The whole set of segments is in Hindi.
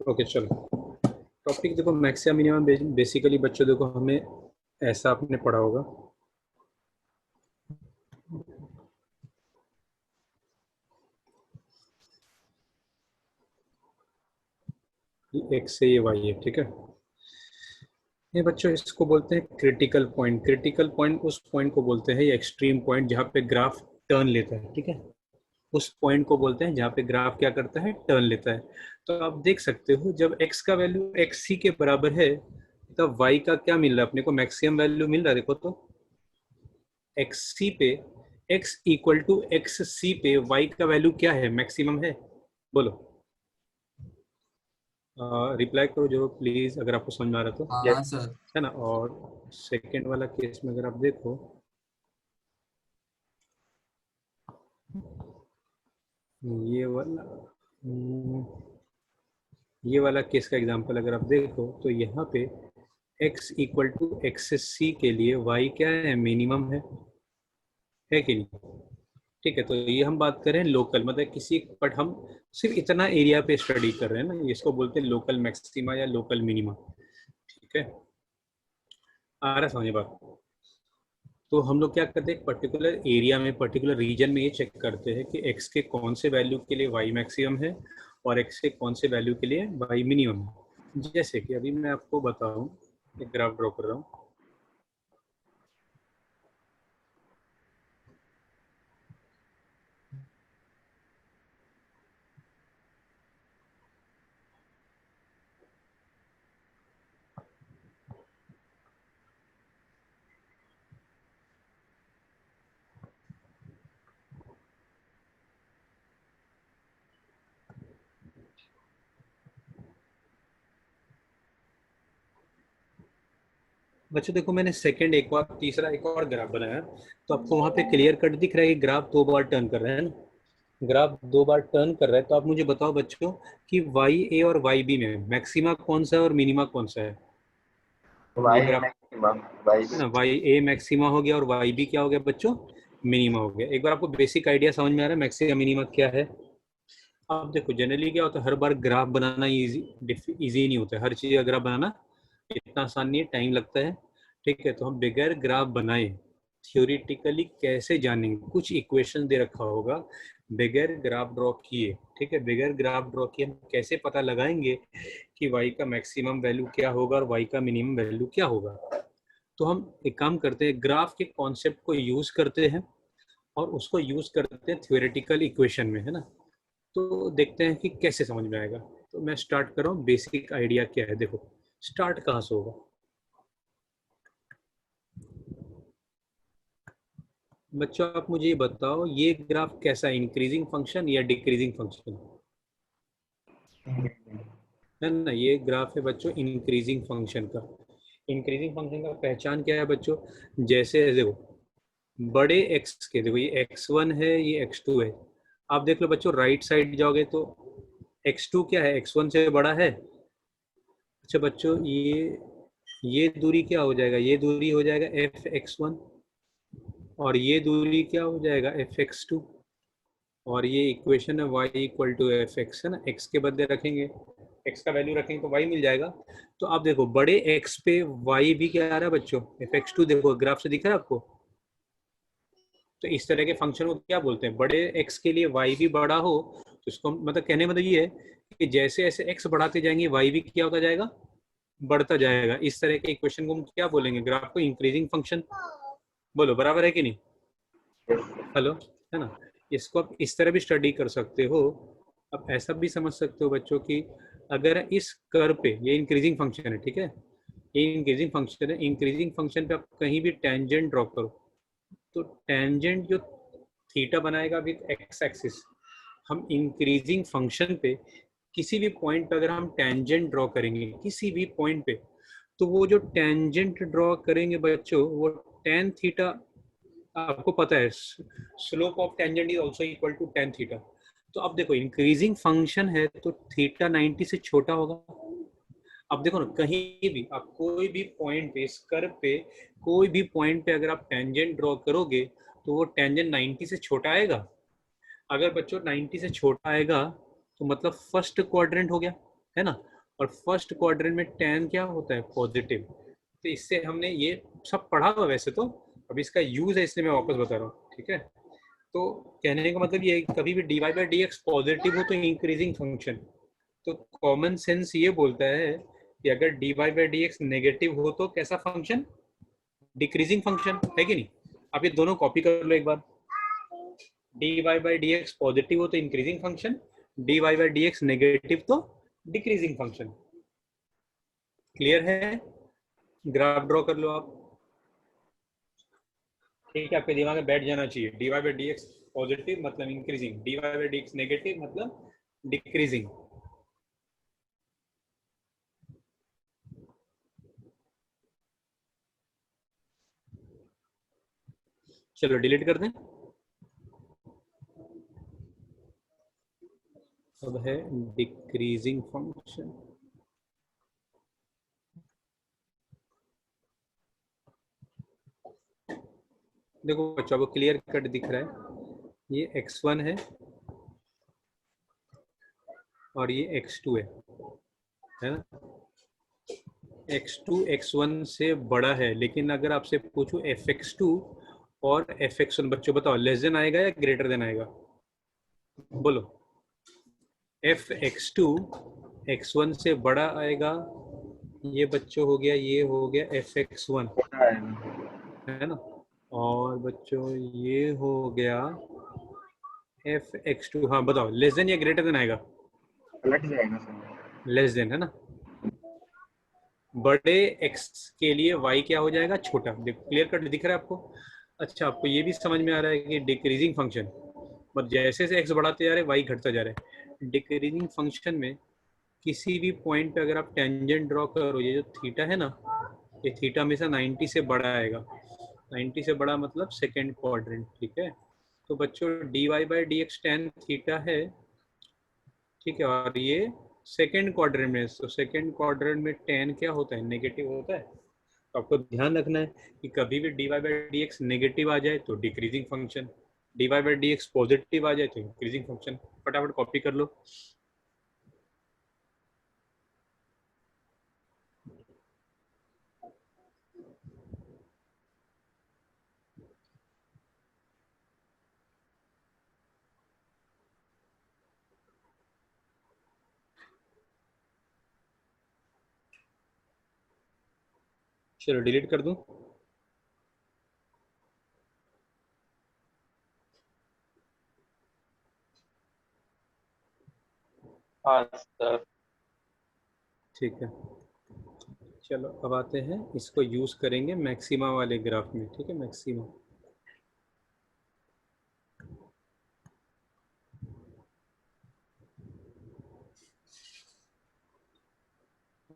ओके चलो, टॉपिक देखो मैक्सिमम मिनिमम। बेसिकली बच्चों देखो, हमें ऐसा आपने पढ़ा होगा कि एक्स से ये वाई है, ठीक है। ये बच्चों इसको बोलते हैं क्रिटिकल पॉइंट। क्रिटिकल पॉइंट उस पॉइंट को बोलते हैं, ये एक्सट्रीम पॉइंट जहाँ पे ग्राफ टर्न लेता है, ठीक है। उस पॉइंट को बोलते हैं जहाँ पे ग्राफ क्या करता है, टर्न लेता है। तो आप देख सकते हो जब x का वैल्यू एक्स सी के बराबर है तब y का क्या मिल रहा है अपने को, मैक्सिमम वैल्यू मिल रहा है। देखो तो एक्स सी पे x इक्वल टू एक्स सी पे y का वैल्यू क्या है, मैक्सिमम है। बोलो, रिप्लाई करो जो प्लीज, अगर आपको समझ में आ रहा तो, हाँ सर। है ना। और सेकंड वाला केस में अगर आप देखो, ये वाला ये वाला केस का एग्जांपल अगर आप देखो तो यहाँ पे x इक्वल टू एक्स सी के लिए y क्या है, मिनिमम है कि नहीं। ठीक है, तो ये हम बात करें लोकल, मतलब किसी, बट हम सिर्फ इतना एरिया पे स्टडी कर रहे हैं ना, इसको बोलते हैं लोकल मैक्सिमा या लोकल मिनिमा। ठीक है, आ रहा समझ बात। तो हम लोग क्या करते हैं, पर्टिकुलर एरिया में, पर्टिकुलर रीजन में ये चेक करते हैं कि x के कौन से वैल्यू के लिए y मैक्सिमम है और x के कौन से वैल्यू के लिए y मिनिमम है। जैसे कि अभी मैं आपको बताऊं, एक ग्राफ ड्रॉ कर रहा हूँ। बच्चों देखो, मैंने सेकंड एक और तीसरा एक और ग्राफ बनाया, तो आपको वहां पे क्लियर कट दिख रहा है कि ग्राफ दो बार टर्न कर रहा है ना। ग्राफ दो बार टर्न कर रहा है, तो आप मुझे बताओ बच्चों कि वाई ए और वाई बी में मैक्सिमा कौन सा है और मिनिमा कौन सा है। ये वाई ग्राफ मैक्सिमम वाई है ना, वाई ए मैक्सिमा हो गया और वाई बी क्या हो गया बच्चों, मिनिमा हो गया। एक बार आपको बेसिक आइडिया समझ में आ रहा है मैक्सिमा मिनिमा क्या है। अब देखो जनरली क्या होता है, हर बार ग्राफ बनाना इजी नहीं होता है, हर चीज का ग्राफ बनाना इतना आसान नहीं है, टाइम लगता है। ठीक है, तो हम बगैर ग्राफ बनाए थियोरिटिकली कैसे जानेंगे, कुछ इक्वेशन दे रखा होगा बगैर ग्राफ ड्रॉ किए। ठीक है, बगैर ग्राफ ड्रॉ किए हम कैसे पता लगाएंगे कि y का मैक्सिमम वैल्यू क्या होगा और y का मिनिमम वैल्यू क्या होगा। तो हम एक काम करते हैं, ग्राफ के कॉन्सेप्ट को यूज करते हैं और उसको यूज करते हैं थ्योरेटिकल इक्वेशन में, है ना। तो देखते हैं कि कैसे समझ में आएगा। तो मैं स्टार्ट कर रहा हूँ, बेसिक आइडिया क्या है देखो, स्टार्ट कहाँ से होगा। बच्चों आप मुझे ये बताओ, ये ग्राफ कैसा है, इंक्रीजिंग फंक्शन या डिक्रीजिंग फंक्शन, है ना। ये ग्राफ है बच्चों इंक्रीजिंग फंक्शन का। इंक्रीजिंग फंक्शन का पहचान क्या है बच्चों, जैसे देखो बड़े x के, देखो ये x1 है, ये x2 है। आप देख लो बच्चों, राइट साइड जाओगे तो x2 क्या है, x1 से बड़ा है। अच्छा बच्चों, ये दूरी क्या हो जाएगा, ये दूरी हो जाएगा f(x1) और ये दूरी क्या हो जाएगा f(x2), और ये इक्वेशन है y equal to F X, है ना। x के बदले रखेंगे, x का वैल्यू रखेंगे तो y मिल जाएगा। तो आप देखो बड़े x पे y भी क्या आ रहा है बच्चों, f(x2), देखो ग्राफ से दिख रहा है आपको। तो इस तरह के फंक्शन को क्या बोलते हैं, बड़े x के लिए y भी बड़ा हो, तो इसको मतलब कहने मतलब ये है कि जैसे जैसे x बढ़ाते जाएंगे y भी क्या होता जाएगा, बढ़ता जाएगा। इस तरह के इक्वेशन को हम क्या बोलेंगे, ग्राफ को इंक्रीजिंग फंक्शन। बोलो बराबर है कि नहीं, हेलो, है ना। इसको आप इस तरह भी स्टडी कर सकते हो। आप ऐसा भी समझ सकते हो बच्चों की, अगर इस कर्व पे, ये इंक्रीजिंग फंक्शन है, ठीक है, ये इंक्रीजिंग फंक्शन है, इंक्रीजिंग फंक्शन पे आप कहीं भी टेंजेंट ड्रॉ करो, तो टेंजेंट जो थीटा बनाएगा विद एक्स एक्सिस, हम इंक्रीजिंग फंक्शन पे किसी भी पॉइंट पे अगर हम टेंजेंट ड्रॉ करेंगे किसी भी पॉइंट पे, तो वो जो टेंजेंट ड्रॉ करेंगे बच्चों, वो टेन थीटा, आपको पता है slope of tangent is also equal to tan theta. तो अब देखो इंक्रीजिंग फंक्शन है तो थीटा 90 से छोटा होगा। अब देखो ना, कहीं भी आप कोई भी पॉइंट पे, इस कर्व पे कोई भी पॉइंट पे अगर आप टेंजेंट ड्रॉ करोगे तो वो टेंजेंट 90 से छोटा आएगा। अगर बच्चों 90 से छोटा आएगा तो मतलब फर्स्ट क्वाड्रेंट हो गया, है ना। और फर्स्ट क्वाड्रेंट में tan क्या होता है, पॉजिटिव। तो इससे हमने ये सब पढ़ा हुआ वैसे तो, अब इसका यूज है इसलिए मैं वापस बता रहा हूँ, ठीक है। तो कहने का मतलब ये है कभी भी dy by D X positive हो तो इंक्रीजिंग फंक्शन, तो कॉमन सेंस ये बोलता है कि अगर dy by D X negative हो तो कैसा फंक्शन, डिक्रीजिंग फंक्शन, है कि नहीं। आप ये दोनों कॉपी कर लो एक बार, dy by D X positive हो तो increasing function, dy by D X negative तो डिक्रीजिंग फंक्शन। क्लियर है, ग्राफ ड्रॉ कर लो आप, ठीक है, आपके दिमाग में बैठ जाना चाहिए। dy by D X positive मतलब increasing, dy by D X negative मतलब डिक्रीजिंग। चलो डिलीट कर दें। अब है डिक्रीजिंग फंक्शन। देखो बच्चों को क्लियर कट दिख रहा है, ये x1 है और ये x2 है ना। x2 x1 से बड़ा है, लेकिन अगर आपसे पूछूं fx2 और fx1, बच्चों बताओ लेस देन आएगा या ग्रेटर देन आएगा, बोलो। fx2 x1 से बड़ा आएगा, ये बच्चों हो गया, ये हो गया fx1, है ना। और बच्चों ये हो गया fx2, हाँ बताओ लेस देन या ग्रेटर देन आएगा, पलट जाएगा सर, लेस देन, है ना। बड़े x के लिए y क्या हो जाएगा, छोटा। क्लियर कट दिख रहा है आपको। अच्छा, आपको ये भी समझ में आ रहा है कि डिक्रीजिंग फंक्शन मतलब जैसे जैसे x बढ़ाते जा रहे हैं y घटता जा रहा है। डिक्रीजिंग फंक्शन में किसी भी पॉइंट पे अगर आप टेंजेंट ड्रॉ करो, ये जो थीटा है ना, ये थीटा हमेशा 90 से बड़ा आएगा। 90 से बड़ा मतलब सेकेंड क्वाड्रेंट, ठीक है। तो बच्चों dy by D x tan theta है, ठीक है, और ये सेकेंड क्वाड्रेंट में, तो सेकेंड क्वाड्रेंट में tan क्या होता है, नेगेटिव होता है। तो आपको ध्यान रखना है कि कभी भी dy by D X negative आ जाए तो decreasing function, dy by D X positive आ जाए तो इंक्रीजिंग फंक्शन। फटाफट कॉपी कर लो। चलो डिलीट कर दूं। हाँ सर। ठीक है, चलो अब आते हैं, इसको यूज करेंगे मैक्सिमा वाले ग्राफ में, ठीक है, मैक्सिमा।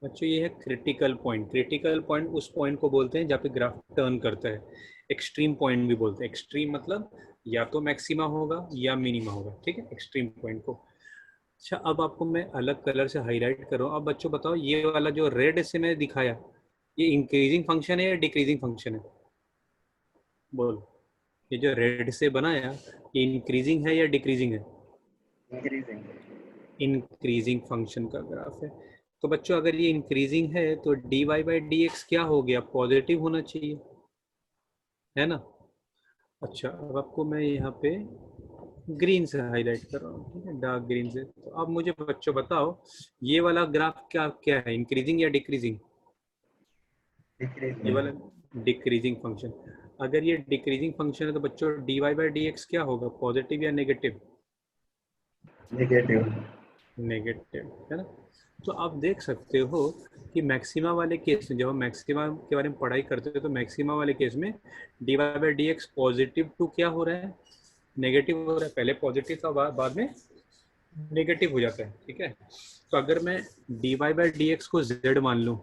बच्चों ये है क्रिटिकल पॉइंट। क्रिटिकल पॉइंट उस पॉइंट को बोलते हैं जहाँ पे ग्राफ टर्न करता है। एक्सट्रीम पॉइंट भी बोलते हैं। एक्सट्रीम मतलब या तो मैक्सिमा होगा या मिनिमा होगा, ठीक है, एक्सट्रीम पॉइंट को। अच्छा, अब आपको मैं अलग कलर से हाईलाइट कर रहा हूँ। अब बच्चों बताओ ये वाला जो रेड से मैं दिखाया, ये इंक्रीजिंग फंक्शन है या डिक्रीजिंग फंक्शन है, बोलो। ये जो रेड से बनाया, ये इंक्रीजिंग है या डिक्रीजिंग है, इंक्रीजिंग। इंक्रीजिंग फंक्शन का ग्राफ है। तो बच्चों अगर ये इंक्रीजिंग है तो dy बाई डी एक्स क्या हो गया, पॉजिटिव होना चाहिए, है ना। अच्छा, अब आपको मैं यहाँ पे ग्रीन से हाईलाइट कर रहा हूँ, ठीक है, डार्क ग्रीन से। तो अब मुझे बच्चों बताओ ये वाला ग्राफ क्या क्या है, इंक्रीजिंग या डिक्रीजिंग, ये वाला डिक्रीजिंग फंक्शन। अगर ये डिक्रीजिंग फंक्शन है तो बच्चों dy बाई डी एक्स क्या होगा, पॉजिटिव या नेगेटिव, नेगेटिव। नेगेटिव, है ना। तो आप देख सकते हो कि मैक्सिमा वाले केस में, जब हम मैक्सिमा के बारे में पढ़ाई करते हैं तो मैक्सिमा वाले केस में dy by D X positive टू क्या हो रहा है, नेगेटिव हो रहा है। पहले पॉजिटिव था, बाद में नेगेटिव हो जाता है, ठीक है। तो अगर मैं dy बाई डी एक्स को z मान लूँ,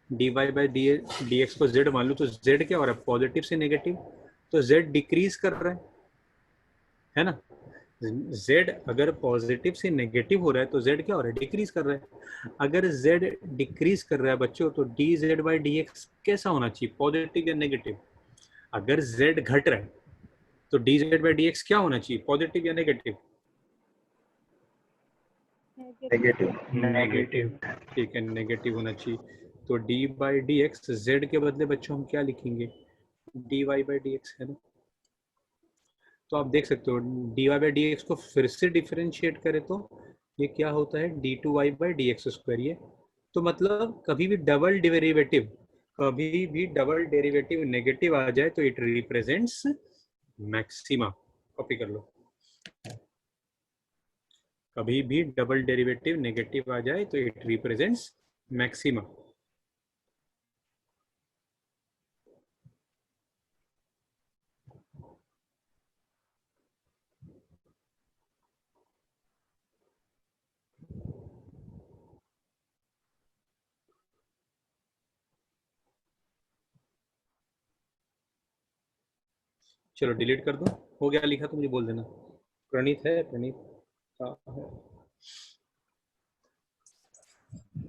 dy बाई डी एक्स को z मान लूँ, तो z क्या हो रहा है, पॉजिटिव से नेगेटिव, तो z डिक्रीज कर रहा है ना। z अगर पॉजिटिव से नेगेटिव हो रहा है तो z क्या हो रहा है, डिक्रीज कर रहा है। अगर z डिक्रीज कर रहा है बच्चों तो dz बाई डी एक्स कैसा होना चाहिए, पॉजिटिव या नेगेटिव। अगर z घट रहा है तो dz बाई डी एक्स क्या होना चाहिए, पॉजिटिव या नेगेटिव, नेगेटिव। नेगेटिव, ठीक है, नेगेटिव होना चाहिए। तो D by D X, Z के बदले बच्चों हम क्या लिखेंगे, D Y by D X है ना। तो आप देख सकते हो D Y by D X को फिर से डिफरेंशिएट करें तो ये क्या होता है, D two Y by D X square. ये तो मतलब कभी भी डबल डेरिवेटिव नेगेटिव आ जाए तो इट रिप्रेजेंट्स मैक्सिमा। कॉपी कर लो। कभी भी डबल डेरिवेटिव नेगेटिव आ जाए तो इट रिप्रेजेंट्स मैक्सिमा। चलो डिलीट कर दो। हो गया लिखा तो मुझे बोल देना। प्रणीत है, प्रणीत हाँ है।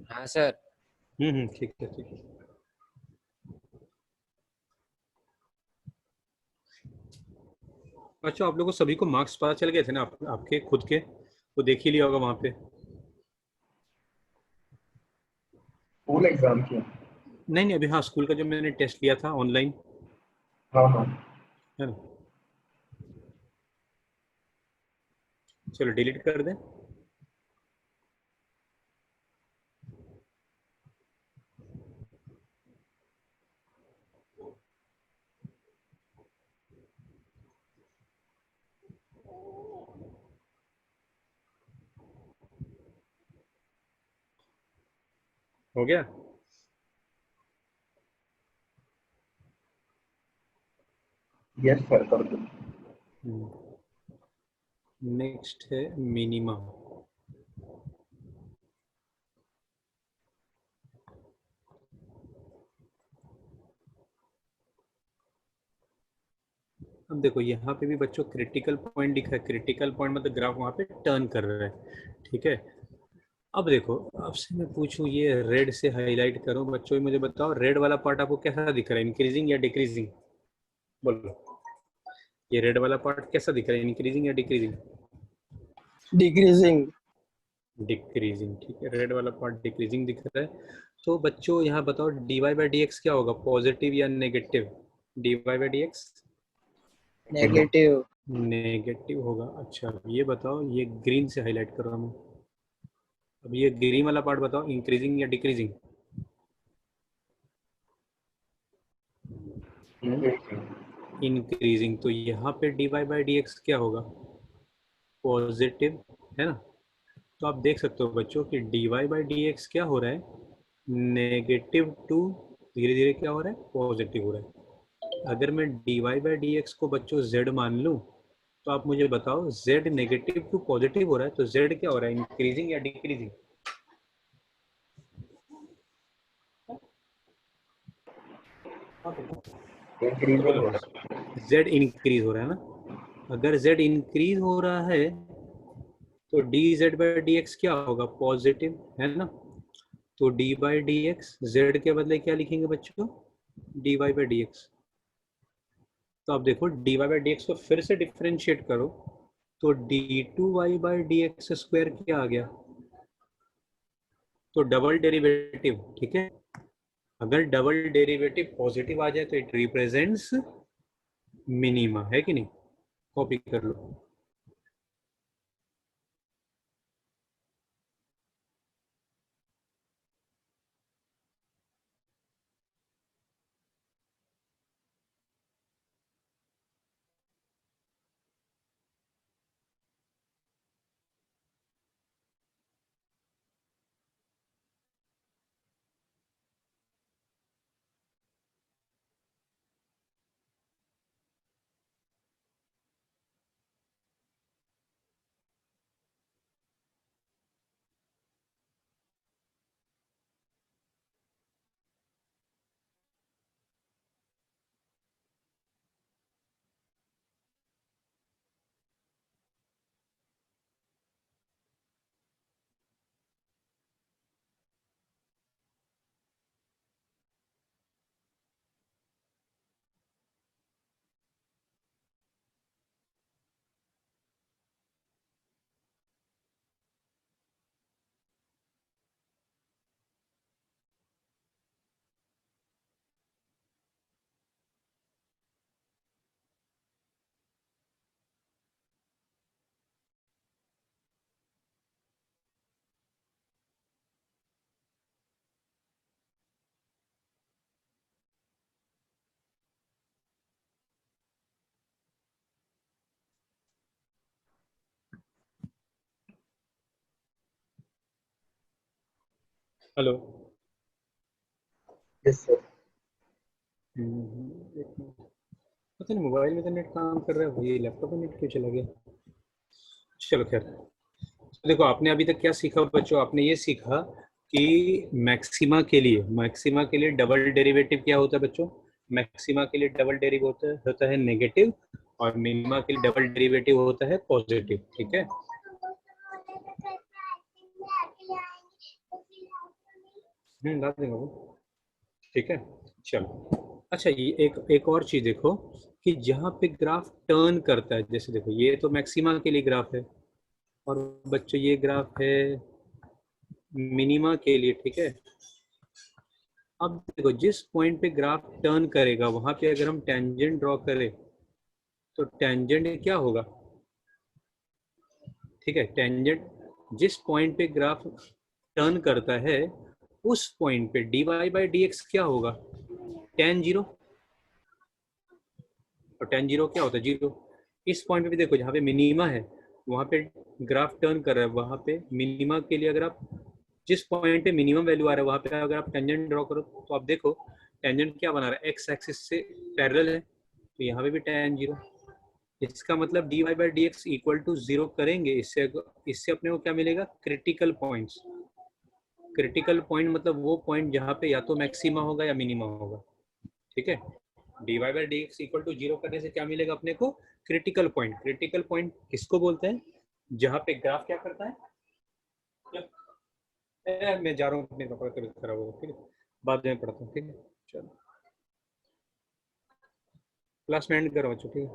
हाँ सर। ठीक है ठीक है। अच्छा, आप लोगों को सभी को मार्क्स पता चल गए थे ना आपके खुद के, वो देख ही लिया होगा वहां पे। स्कूल एग्जाम की। नहीं नहीं, अभी हाँ स्कूल का जो मैंने टेस्ट लिया था ऑनलाइन, हाँ हाँ। है ना। चलो डिलीट कर दें। हो गया। यस सर, कर दो। नेक्स्ट है मिनिमा। अब देखो यहाँ पे भी बच्चों क्रिटिकल पॉइंट दिखा है। क्रिटिकल पॉइंट मतलब ग्राफ वहाँ पे टर्न कर रहा है, ठीक है। अब देखो आपसे मैं पूछूं, ये रेड से हाईलाइट करूं, बच्चों मुझे बताओ रेड वाला पार्ट आपको कैसा दिख रहा है, इंक्रीजिंग या डिक्रीजिंग, बोलो। ये रेड वाला पार्ट कैसा दिख रहा है, इंक्रीजिंग या डिक्रीजिंग? डिक्रीजिंग। डिक्रीजिंग, ठीक है, रेड वाला पार्ट डिक्रीजिंग दिख रहा है। तो बच्चों यहाँ बताओ D Y by D X क्या होगा, पॉजिटिव या negative? D Y by D X negative. Negative होगा। अच्छा ये बताओ, ये ग्रीन से हाईलाइट करो हमें। अब ये ग्रीन वाला पार्ट बताओ, इंक्रीजिंग या डिक्रीजिंग? इंक्रीजिंग। तो यहाँ पे D Y by D X क्या होगा, पॉजिटिव, है ना। तो आप देख सकते हो बच्चों कि D Y by D X क्या हो रहा है, नेगेटिव टू धीरे धीरे क्या हो रहा है, पॉजिटिव हो रहा है। अगर मैं D Y by D X को बच्चों जेड मान लूँ तो आप मुझे बताओ जेड नेगेटिव टू पॉजिटिव हो रहा है तो जेड क्या हो रहा है, इंक्रीजिंग या डिक्रीजिंग? इंक्रीजिंग बोलो। हो रहा जेड इंक्रीज हो रहा है ना। अगर जेड इंक्रीज हो रहा है तो D Z by D X क्या होगा, पॉजिटिव, है ना। तो D by D X, Z के बदले क्या लिखेंगे बच्चों, D Y by D X. तो आप देखो D Y by D X को फिर से डिफ्रेंशिएट करो तो D two Y by D X square क्या आ गया, तो डबल डेरिवेटिव, ठीक है। अगर डबल डेरिवेटिव पॉजिटिव आ जाए तो इट रिप्रेजेंट्स मिनिमा, है कि नहीं। कॉपी कर लो। हेलो। Yes sir. एक मिनट। पता नहीं मोबाइल में तो नेट काम कर रहा है, वही लैपटॉप में नेट क्यों चला गया। चलो खैर, तो देखो आपने अभी तक क्या सीखा बच्चों, आपने ये सीखा कि मैक्सिमा के लिए डबल डेरिवेटिव क्या होता है बच्चों। मैक्सिमा के लिए डबल डेरिवेटिव होता है नेगेटिव, और मिनिमा के लिए डबल डेरिवेटिव होता है पॉजिटिव। ठीक है, ला देंगे वो। ठीक है, चलो। अच्छा, ये एक और चीज देखो कि जहाँ पे ग्राफ टर्न करता है, जैसे देखो ये तो मैक्सिमा के लिए ग्राफ है, और बच्चों ये ग्राफ है मिनिमा के लिए। ठीक है, अब देखो जिस पॉइंट पे ग्राफ टर्न करेगा वहां पे अगर हम टेंजेंट ड्रॉ करें तो टेंजेंट क्या होगा। ठीक है, टेंजेंट जिस पॉइंट पे ग्राफ टर्न करता है उस पॉइंट पे dy बाई डी एक्स क्या होगा, tan जीरो। और tan जीरो क्या होता है, जीरो। इस पॉइंट पे भी देखो जहाँ पे मिनिमा है वहां पे ग्राफ टर्न कर रहा है, वहां पे मिनिमा के लिए अगर आप जिस पॉइंट पे मिनिमम वैल्यू आ रहा है वहां पे अगर आप टेंजेंट ड्रॉ करो तो आप देखो टेंजेंट क्या बना रहा है, एक्स एक्सिस से पैरेलल है, तो यहाँ पे भी tan जीरो। इसका मतलब dy by D X equal to zero करेंगे, इससे अपने को क्या मिलेगा, क्रिटिकल पॉइंट्स। क्रिटिकल पॉइंट मतलब वो पॉइंट जहाँ पे या तो मैक्सिमा होगा या मिनिमा होगा। ठीक है, dy by D X equal to zero करने से क्या मिलेगा अपने को, क्रिटिकल पॉइंट। क्रिटिकल पॉइंट किसको बोलते हैं, जहाँ पे ग्राफ क्या करता है। मैं जा रहा हूँ अपने कपड़े तबीयत खराब होगा, ठीक है, बाद में पढ़ता हूँ। ठीक है, चलो क्लास में एंड करो बच्चों, ठीक है।